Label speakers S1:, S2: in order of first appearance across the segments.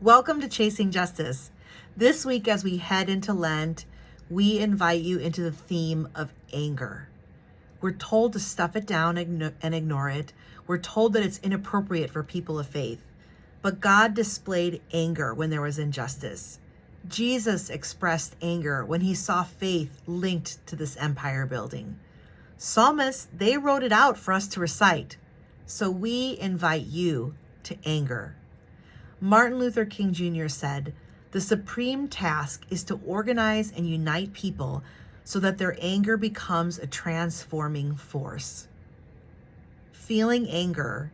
S1: Welcome to Chasing Justice. This week, as we head into Lent, we invite you into the theme of anger. We're told to stuff it down and ignore it. We're told that it's inappropriate for people of faith. But God displayed anger when there was injustice. Jesus expressed anger when he saw faith linked to this empire building. Psalmists, they wrote it out for us to recite. So we invite you to anger. Martin Luther King Jr. said, "The supreme task is to organize and unite people so that their anger becomes a transforming force." Feeling anger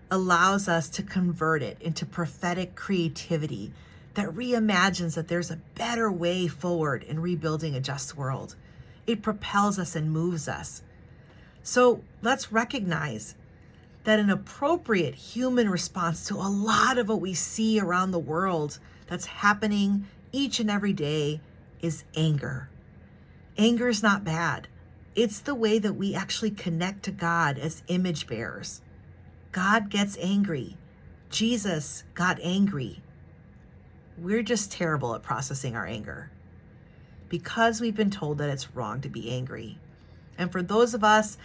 S1: allows us to convert it into prophetic creativity that reimagines that there's a better way forward in rebuilding a just world. It propels us and moves us. So let's recognize that an appropriate human response to a lot of what we see around the world that's happening each and every day is anger. Anger is not bad. It's the way that we actually connect to God as image bearers. God gets angry. Jesus got angry. We're just terrible at processing our anger because we've been told that it's wrong to be angry. And for those of us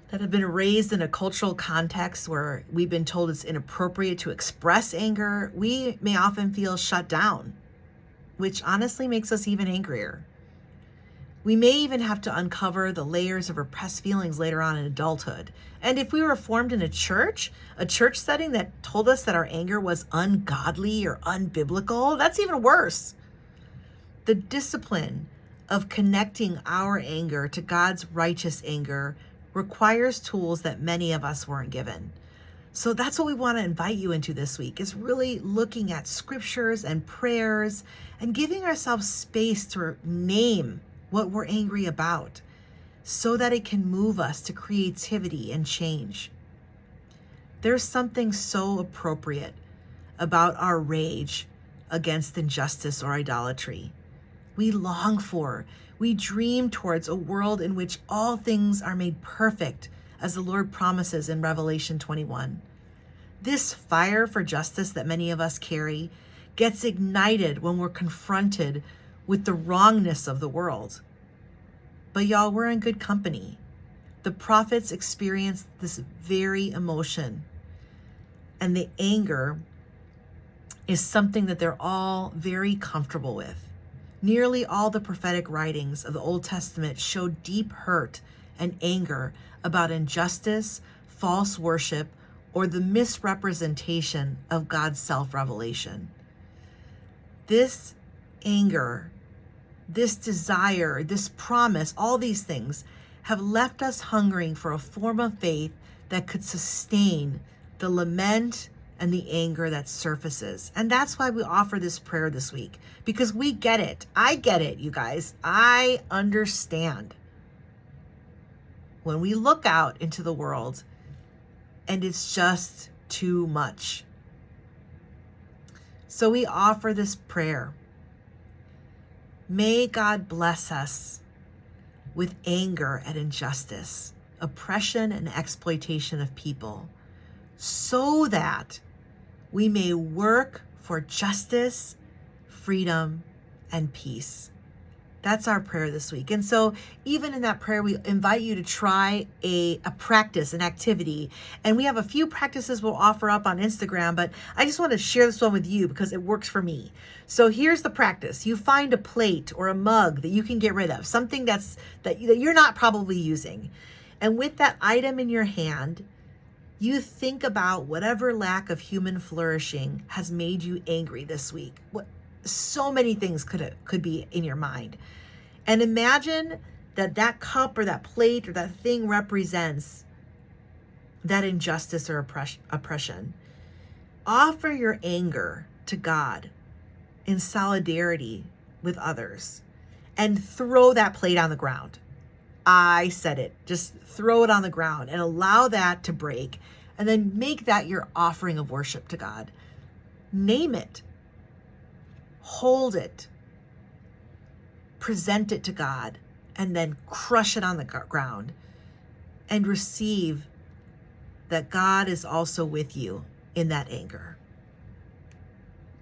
S1: that have been raised in a cultural context where we've been told it's inappropriate to express anger, we may often feel shut down, which honestly makes us even angrier. We may even have to uncover the layers of repressed feelings later on in adulthood. And if we were formed in a church setting that told us that our anger was ungodly or unbiblical, that's even worse. The discipline of connecting our anger to God's righteous anger requires tools that many of us weren't given. So that's what we want to invite you into this week, is really looking at scriptures and prayers and giving ourselves space to name what we're angry about so that it can move us to creativity and change. There's something so appropriate about our rage against injustice or idolatry. We long for, we dream towards a world in which all things are made perfect, as the Lord promises in Revelation 21. This fire for justice that many of us carry gets ignited when we're confronted with the wrongness of the world. But y'all, we're in good company. The prophets experienced this very emotion, and the anger is something that they're all very comfortable with. Nearly all the prophetic writings of the Old Testament show deep hurt and anger about injustice, false worship, or the misrepresentation of God's self-revelation. This anger, this desire, this promise, all these things have left us hungering for a form of faith that could sustain the lament and the anger that surfaces. And that's why we offer this prayer this week, because we get it. I get it, you guys. I understand. When we look out into the world and it's just too much. So we offer this prayer. May God bless us with anger at injustice, oppression, and exploitation of people, so that we may work for justice, freedom, and peace. That's our prayer this week. And so even in that prayer, we invite you to try a practice, an activity. And we have a few practices we'll offer up on Instagram, but I just want to share this one with you because it works for me. So here's the practice. You find a plate or a mug that you can get rid of, something that you're not probably using. And with that item in your hand, you think about whatever lack of human flourishing has made you angry this week. So many things could be in your mind. And imagine that cup or that plate or that thing represents that injustice or oppression. Offer your anger to God in solidarity with others and throw that plate on the ground. I said it. Just throw it on the ground and allow that to break, and then make that your offering of worship to God. Name it. Hold it. Present it to God, and then crush it on the ground and receive that God is also with you in that anger.